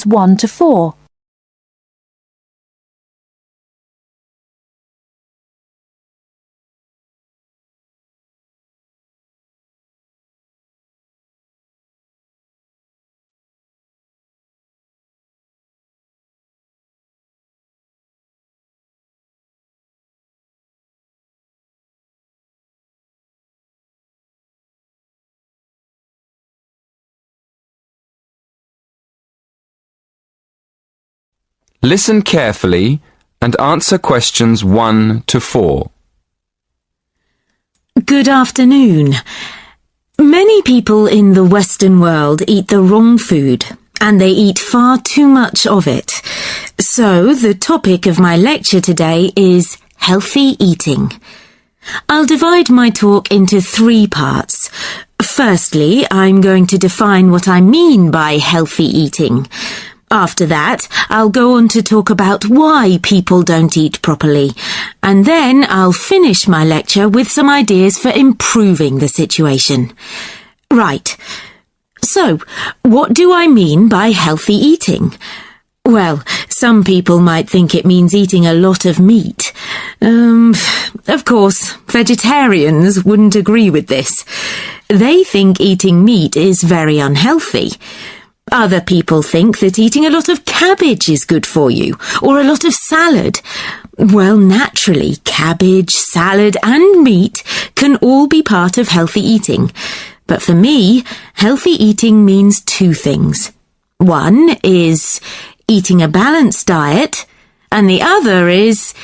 1 to 4. Listen carefully and answer questions 1 to 4. Good afternoon. Many people in the Western world eat the wrong food, and they eat far too much of it. So, the topic of my lecture today is healthy eating. I'll divide my talk into 3 parts. Firstly, I'm going to define what I mean by healthy eating. After that, I'll go on to talk about why people don't eat properly, and then I'll finish my lecture with some ideas for improving the situation. Right. So, what do I mean by healthy eating? Well, some people might think it means eating a lot of meat. Of course, vegetarians wouldn't agree with this. They think eating meat is very unhealthy. Other people think that eating a lot of cabbage is good for you, or a lot of salad. Well, naturally, cabbage, salad and meat can all be part of healthy eating. But for me, healthy eating means 2 things. One is eating a balanced diet, and the other is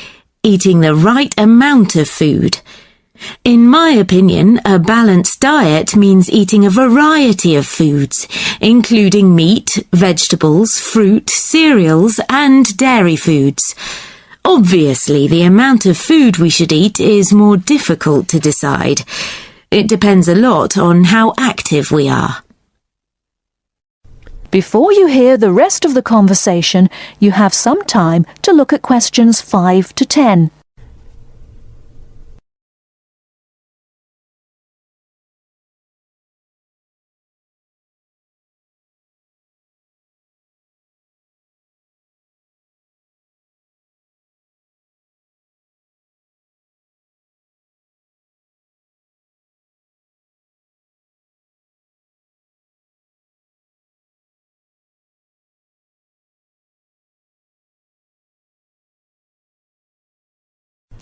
eating the right amount of food. In my opinion, a balanced diet means eating a variety of foods, including meat, vegetables, fruit, cereals, and dairy foods. Obviously, the amount of food we should eat is more difficult to decide. It depends a lot on how active we are. Before you hear the rest of the conversation, you have some time to look at questions 5 to 10.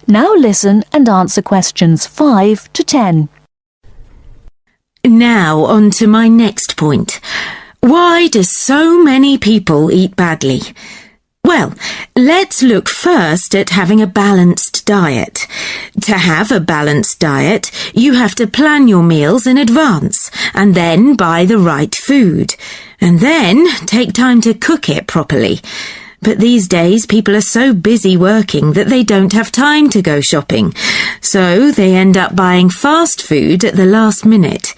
Now listen and answer questions 5 to 10. Now on to my next point. Why do so many people eat badly? Well, let's look first at having a balanced diet. To have a balanced diet, you have to plan your meals in advance and then buy the right food, and then take time to cook it properly. But these days, people are so busy working that they don't have time to go shopping, so they end up buying fast food at the last minute.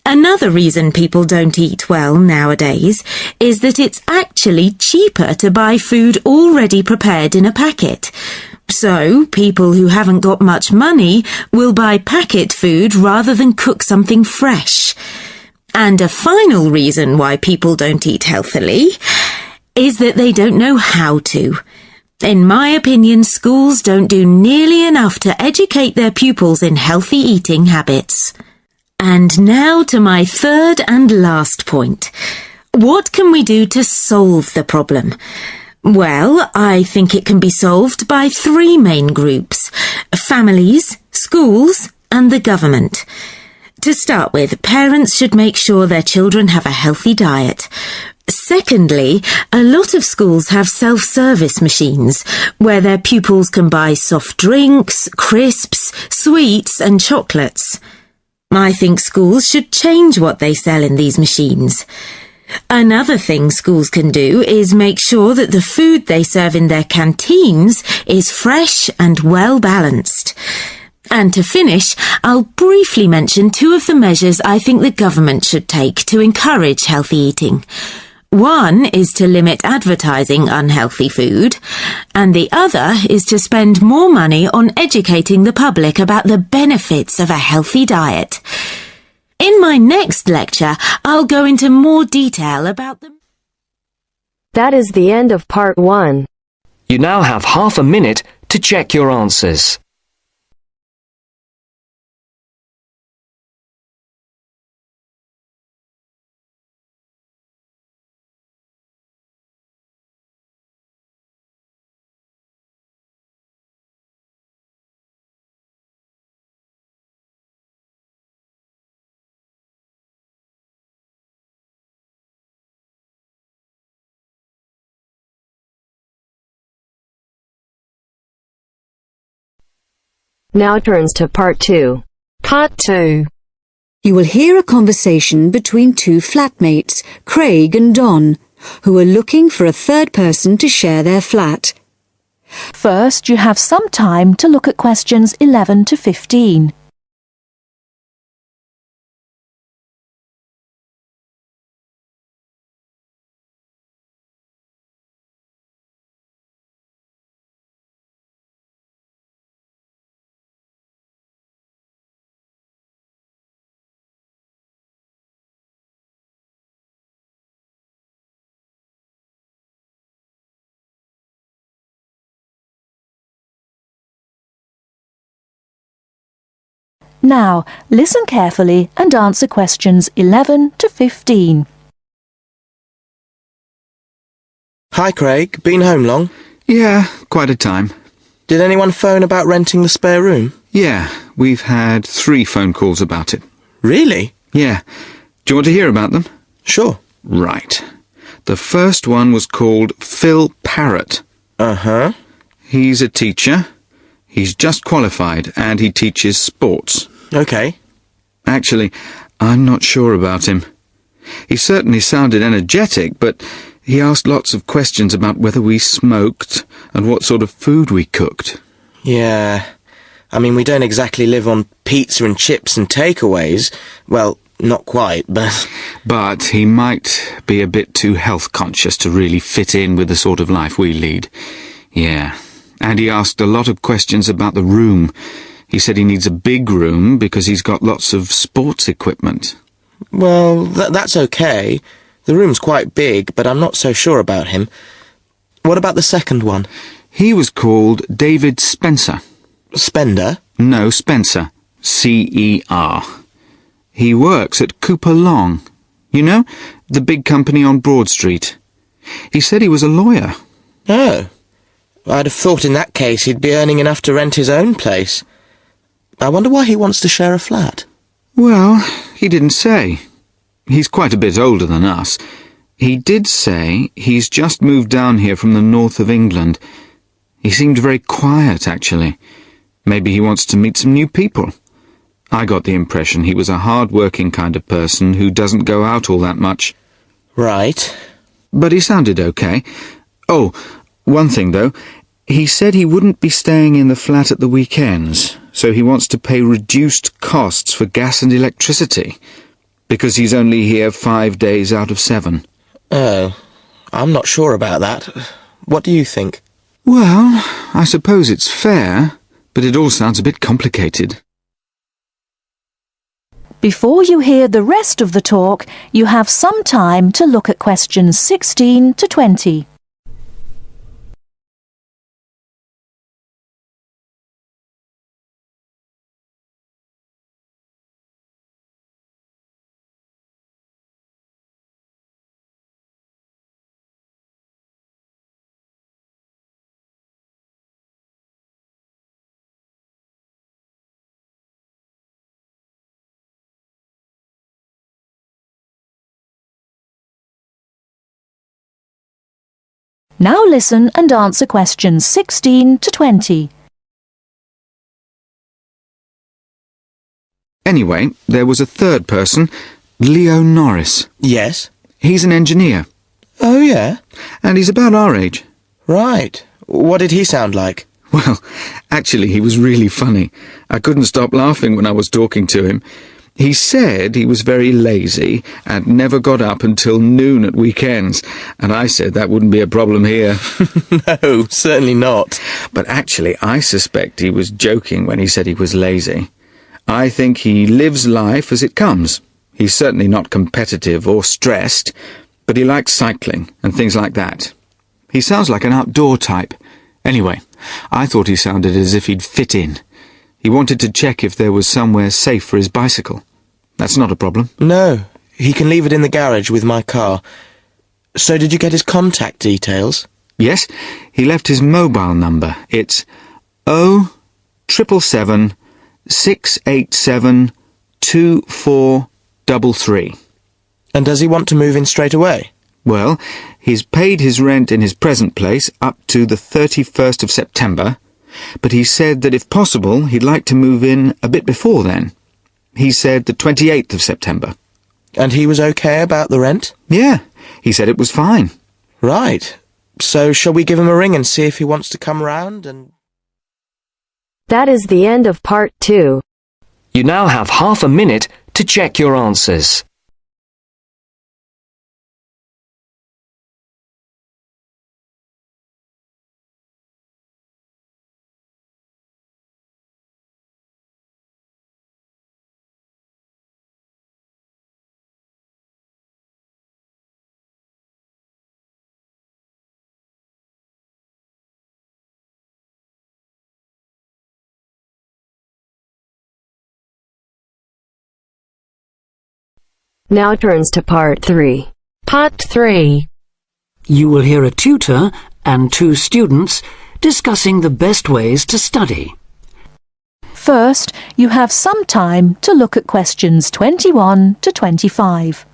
Another reason people don't eat well nowadays is that it's actually cheaper to buy food already prepared in a packet. So, people who haven't got much money will buy packet food rather than cook something fresh. And a final reason why people don't eat healthily is that they don't know how to. In my opinion, schools don't do nearly enough to educate their pupils in healthy eating habits. And now to my 3rd and last point. What can we do to solve the problem? Well, I think it can be solved by 3 main groups: families, schools, and the government. To start with, parents should make sure their children have a healthy diet. Secondly, a lot of schools have self-service machines where their pupils can buy soft drinks, crisps, sweets and chocolates. I think schools should change what they sell in these machines. Another thing schools can do is make sure that the food they serve in their canteens is fresh and well balanced. And to finish, I'll briefly mention 2 of the measures I think the government should take to encourage healthy eating. One is to limit advertising unhealthy food, and the other is to spend more money on educating the public about the benefits of a healthy diet. In my next lecture, I'll go into more detail about them. That is the end of part 1. You now have half a minute to check your answers. Now turns to part 2. Part 2. You will hear a conversation between two flatmates, Craig and Don, who are looking for a third person to share their flat. First, you have some time to look at questions 11 to 15. Now, listen carefully and answer questions 11 to 15. Hi, Craig. Been home long? Yeah, quite a time. Did anyone phone about renting the spare room? Yeah, we've had 3 phone calls about it. Really? Yeah. Do you want to hear about them? Sure. Right. The first one was called Phil Parrott. Uh-huh. He's a teacher. He's just qualified and he teaches sports. Okay. Actually, I'm not sure about him. He certainly sounded energetic, but he asked lots of questions about whether we smoked and what sort of food we cooked. Yeah. I mean, we don't exactly live on pizza and chips and takeaways. Well, not quite, but... But he might be a bit too health conscious to really fit in with the sort of life we lead. Yeah. And he asked a lot of questions about the room. He said he needs a big room because he's got lots of sports equipment. Well, that's okay. The room's quite big, but I'm not so sure about him. What about the second one? He was called David Spencer. Spender? No, Spencer. C-E-R. He works at Cooper Long. You know, the big company on Broad Street. He said he was a lawyer. Oh. I'd have thought in that case he'd be earning enough to rent his own place. I wonder why he wants to share a flat. Well, he didn't say. He's quite a bit older than us. He did say he's just moved down here from the north of England. He seemed very quiet, actually. Maybe he wants to meet some new people. I got the impression he was a hard-working kind of person who doesn't go out all that much. Right. But he sounded okay. Oh, one thing, though. He said he wouldn't be staying in the flat at the weekends, so he wants to pay reduced costs for gas and electricity, because he's only here 5 days out of 7. Oh, I'm not sure about that. What do you think? Well, I suppose it's fair, but it all sounds a bit complicated. Before you hear the rest of the talk, you have some time to look at questions 16 to 20. Now listen and answer questions 16 to 20. Anyway, there was a third person, Leo Norris. Yes? He's an engineer. Oh, yeah? And he's about our age. Right. What did he sound like? Well, actually, he was really funny. I couldn't stop laughing when I was talking to him. He said he was very lazy and never got up until noon at weekends, and I said that wouldn't be a problem here. No, certainly not. But actually, I suspect he was joking when he said he was lazy. I think he lives life as it comes. He's certainly not competitive or stressed. but he likes cycling and things like that. He sounds like an outdoor type. Anyway, I thought he sounded as if he'd fit in. He wanted to check if there was somewhere safe for his bicycle. That's not a problem. No, he can leave it in the garage with my car. So did you get his contact details? Yes, he left his mobile number. It's 0777 687 2433. And does he want to move in straight away? Well, he's paid his rent in his present place up to the 31st of September, but he said that if possible he'd like to move in a bit before then. He said the 28th of September. And he was okay about the rent? Yeah, he said it was fine. Right. So shall we give him a ring and see if he wants to come round and... That is the end of part 2. You now have half a minute to check your answers. Now turns to part 3. Part 3. You will hear a tutor and 2 students discussing the best ways to study. First, you have some time to look at questions 21 to 25.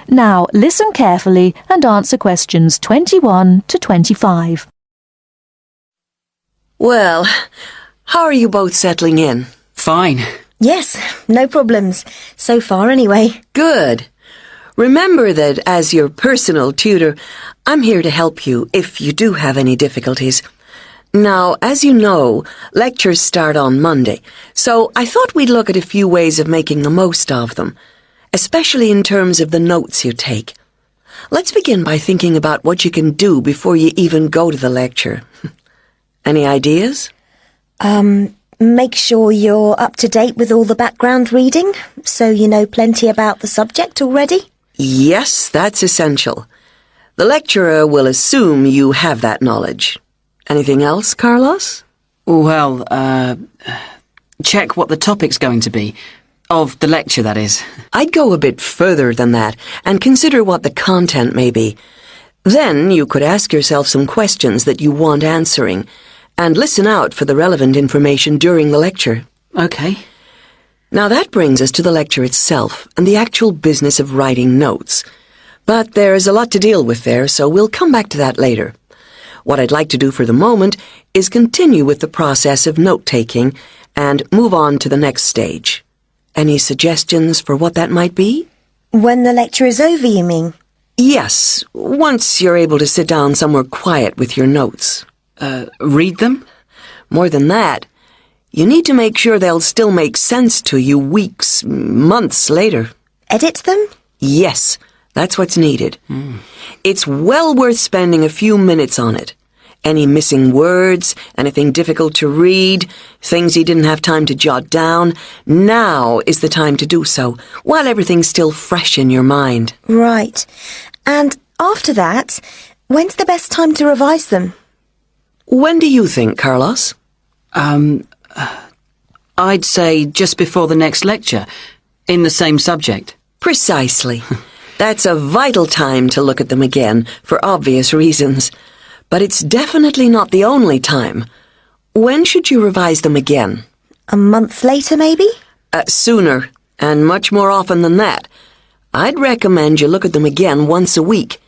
Now listen carefully and answer questions 21 to 25. Well, how are you both settling in? Fine. Yes, no problems. So far, anyway. Good. Remember that as your personal tutor, I'm here to help you if you do have any difficulties. Now, as you know, lectures start on Monday, so I thought we'd look at a few ways of making the most of them, especially in terms of the notes you take. Let's begin by thinking about what you can do before you even go to the lecture. Any ideas? Make sure you're up to date with all the background reading, so you know plenty about the subject already. Yes, that's essential. The lecturer will assume you have that knowledge. Anything else, Carlos? Well, check what the topic's going to be. Of the lecture, that is. I'd go a bit further than that and consider what the content may be. Then you could ask yourself some questions that you want answering and listen out for the relevant information during the lecture. Okay. Now that brings us to the lecture itself and the actual business of writing notes. But there's a lot to deal with there, so we'll come back to that later. What I'd like to do for the moment is continue with the process of note-taking and move on to the next stage. Any suggestions for what that might be? When the lecture is over, you mean? Yes, once you're able to sit down somewhere quiet with your notes. Read them? More than that, you need to make sure they'll still make sense to you weeks, months later. Edit them? Yes, that's what's needed. It's well worth spending a few minutes on it. Any missing words, anything difficult to read, things you didn't have time to jot down, now is the time to do so, while everything's still fresh in your mind. Right. And after that, when's the best time to revise them? When do you think, Carlos? I'd say just before the next lecture, in the same subject. Precisely. That's a vital time to look at them again, for obvious reasons. But it's definitely not the only time. When should you revise them again? A month later, maybe? Sooner, and much more often than that. I'd recommend you look at them again once a week.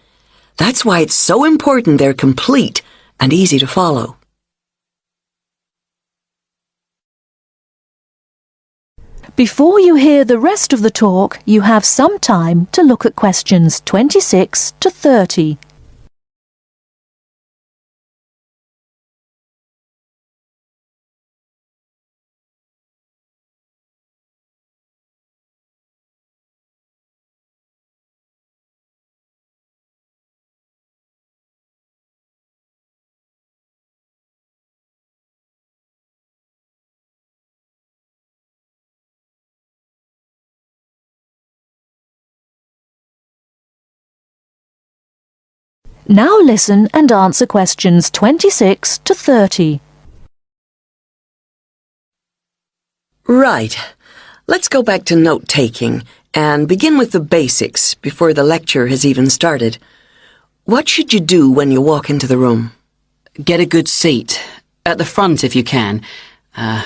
That's why it's so important they're complete and easy to follow. Before you hear the rest of the talk, you have some time to look at questions 26 to 30. Now listen and answer questions 26 to 30. Right. Let's go back to note-taking and begin with the basics before the lecture has even started. What should you do when you walk into the room? Get a good seat, at the front if you can,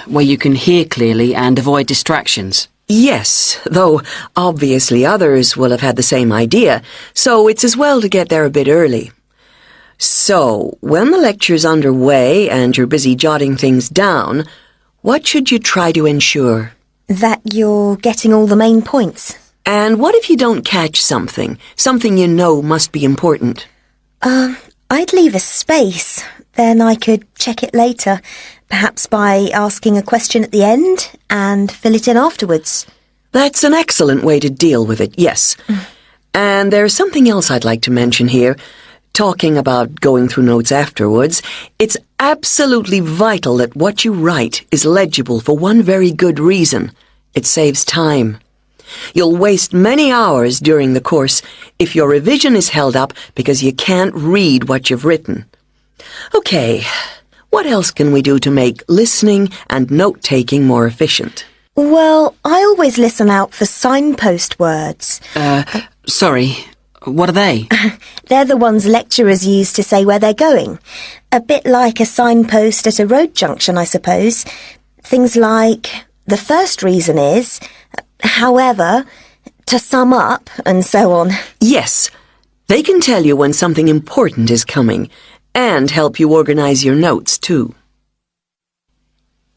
where you can hear clearly and avoid distractions. Yes, though obviously others will have had the same idea, so it's as well to get there a bit early. So, when the lecture's underway and you're busy jotting things down, what should you try to ensure? That you're getting all the main points. And what if you don't catch something you know must be important? I'd leave a space. Then I could check it later, perhaps by asking a question at the end and fill it in afterwards. That's an excellent way to deal with it, yes. And there's something else I'd like to mention here. Talking about going through notes afterwards, it's absolutely vital that what you write is legible for one very good reason. It saves time. You'll waste many hours during the course if your revision is held up because you can't read what you've written. Okay, what else can we do to make listening and note-taking more efficient? Well, I always listen out for signpost words. Sorry, what are they? They're the ones lecturers use to say where they're going. A bit like a signpost at a road junction, I suppose. Things like, the first reason is, however, to sum up, and so on. Yes, they can tell you when something important is coming, and help you organize your notes, too.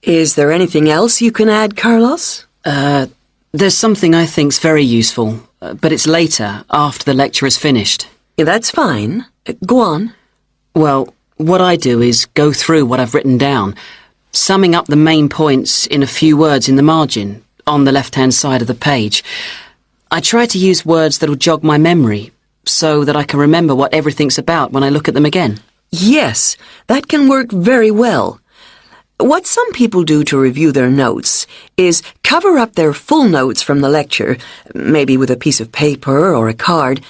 Is there anything else you can add, Carlos? There's something I think's very useful, but it's later, after the lecture is finished. Yeah, that's fine. Go on. Well, what I do is go through what I've written down, summing up the main points in a few words in the margin, on the left-hand side of the page. I try to use words that'll jog my memory, so that I can remember what everything's about when I look at them again. Yes, that can work very well. What some people do to review their notes is cover up their full notes from the lecture, maybe with a piece of paper or a card,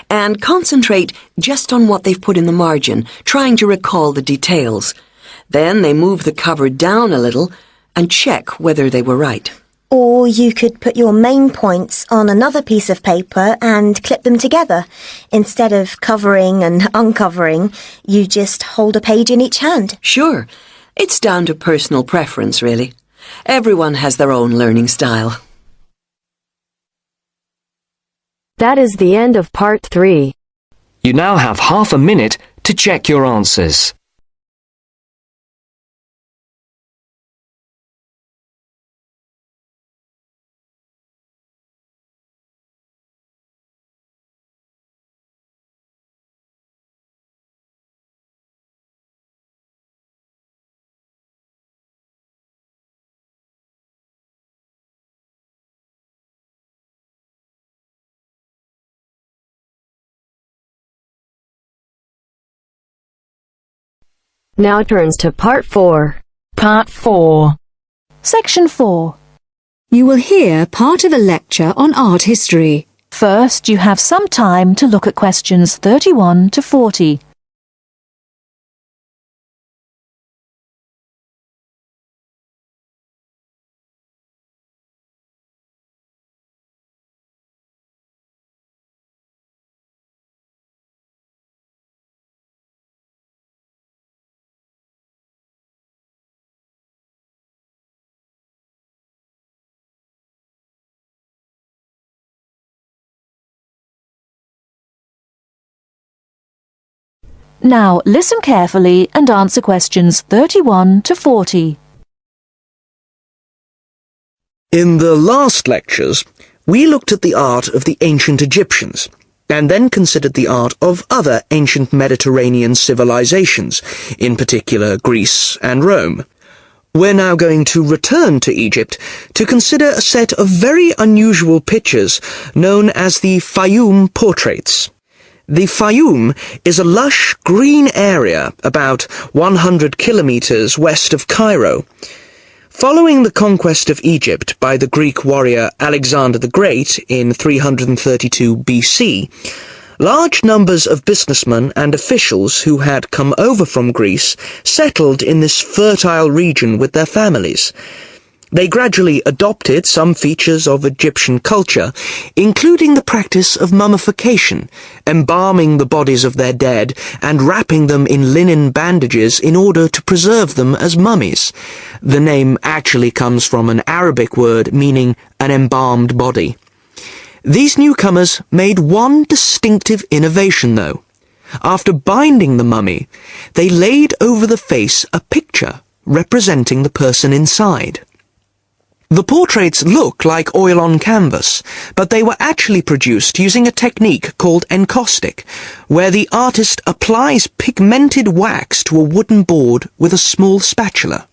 and concentrate just on what they've put in the margin, trying to recall the details. Then they move the cover down a little and check whether they were right. Or you could put your main points on another piece of paper and clip them together. Instead of covering and uncovering, you just hold a page in each hand. Sure. It's down to personal preference, really. Everyone has their own learning style. That is the end of part 3. You now have half a minute to check your answers. Now turns to part 4. Part 4. Section 4. You will hear part of a lecture on art history. First, you have some time to look at questions 31 to 40. Now listen carefully and answer questions 31 to 40. In the last lectures, we looked at the art of the ancient Egyptians, and then considered the art of other ancient Mediterranean civilizations, in particular Greece and Rome. We're now going to return to Egypt to consider a set of very unusual pictures known as the Fayum portraits. The Fayum is a lush green area about 100 kilometers west of Cairo. Following the conquest of Egypt by the Greek warrior Alexander the Great in 332 BC, large numbers of businessmen and officials who had come over from Greece settled in this fertile region with their families. They gradually adopted some features of Egyptian culture, including the practice of mummification, embalming the bodies of their dead and wrapping them in linen bandages in order to preserve them as mummies. The name actually comes from an Arabic word meaning an embalmed body. These newcomers made one distinctive innovation, though. After binding the mummy, they laid over the face a picture representing the person inside. The portraits look like oil on canvas, but they were actually produced using a technique called encaustic, where the artist applies pigmented wax to a wooden board with a small spatula.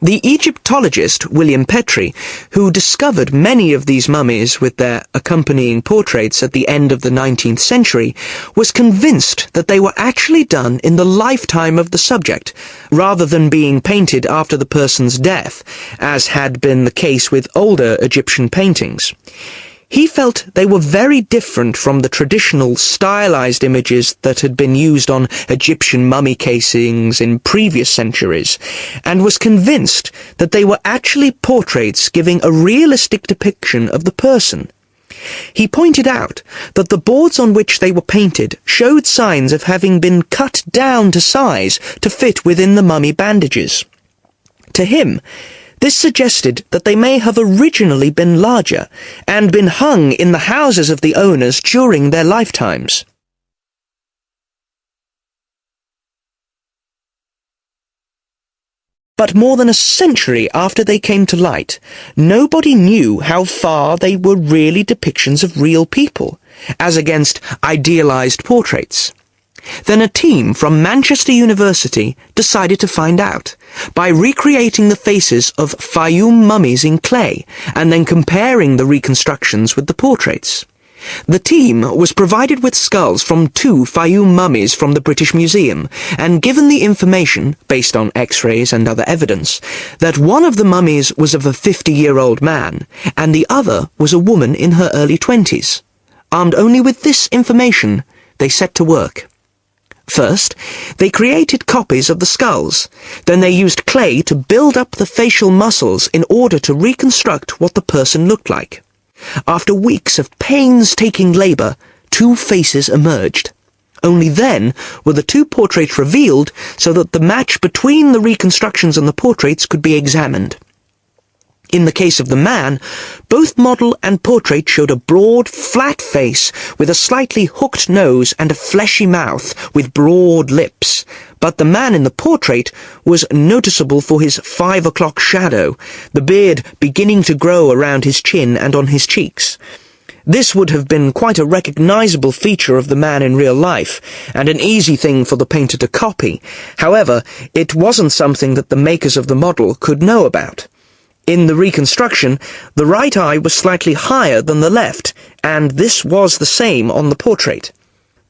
The Egyptologist William Petrie, who discovered many of these mummies with their accompanying portraits at the end of the 19th century, was convinced that they were actually done in the lifetime of the subject, rather than being painted after the person's death, as had been the case with older Egyptian paintings. He felt they were very different from the traditional stylized images that had been used on Egyptian mummy casings in previous centuries, and was convinced that they were actually portraits giving a realistic depiction of the person. He pointed out that the boards on which they were painted showed signs of having been cut down to size to fit within the mummy bandages. To him, this suggested that they may have originally been larger and been hung in the houses of the owners during their lifetimes. But more than a century after they came to light, nobody knew how far they were really depictions of real people, as against idealized portraits. Then a team from Manchester University decided to find out, by recreating the faces of Fayum mummies in clay, and then comparing the reconstructions with the portraits. The team was provided with skulls from 2 Fayum mummies from the British Museum, and given the information, based on X-rays and other evidence, that one of the mummies was of a 50-year-old man, and the other was a woman in her early 20s. Armed only with this information, they set to work. First, they created copies of the skulls. Then they used clay to build up the facial muscles in order to reconstruct what the person looked like. After weeks of painstaking labour, 2 faces emerged. Only then were the 2 portraits revealed so that the match between the reconstructions and the portraits could be examined. In the case of the man, both model and portrait showed a broad, flat face with a slightly hooked nose and a fleshy mouth with broad lips. But the man in the portrait was noticeable for his 5 o'clock shadow, the beard beginning to grow around his chin and on his cheeks. This would have been quite a recognizable feature of the man in real life, and an easy thing for the painter to copy. However, it wasn't something that the makers of the model could know about. In the reconstruction, the right eye was slightly higher than the left, and this was the same on the portrait.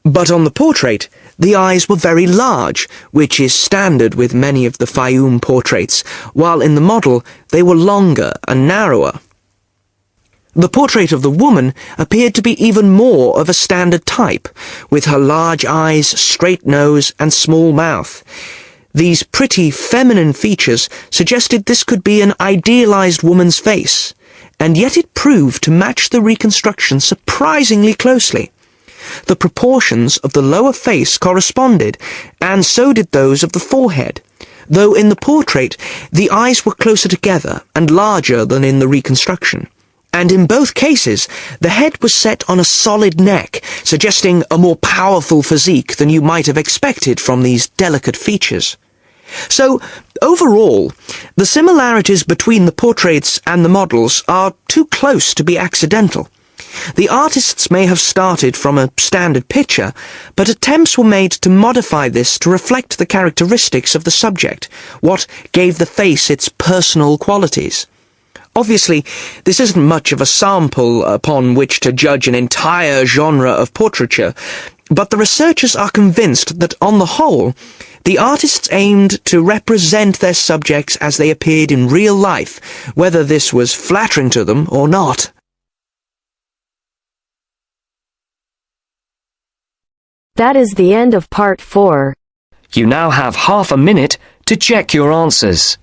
But on the portrait, the eyes were very large, which is standard with many of the Fayum portraits, while in the model they were longer and narrower. The portrait of the woman appeared to be even more of a standard type, with her large eyes, straight nose, and small mouth. These pretty feminine features suggested this could be an idealized woman's face, and yet it proved to match the reconstruction surprisingly closely. The proportions of the lower face corresponded, and so did those of the forehead, though in the portrait the eyes were closer together and larger than in the reconstruction. And in both cases, the head was set on a solid neck, suggesting a more powerful physique than you might have expected from these delicate features. So, overall, the similarities between the portraits and the models are too close to be accidental. The artists may have started from a standard picture, but attempts were made to modify this to reflect the characteristics of the subject, what gave the face its personal qualities. Obviously, this isn't much of a sample upon which to judge an entire genre of portraiture, but the researchers are convinced that, on the whole, the artists aimed to represent their subjects as they appeared in real life, whether this was flattering to them or not. That is the end of part 4. You now have half a minute to check your answers.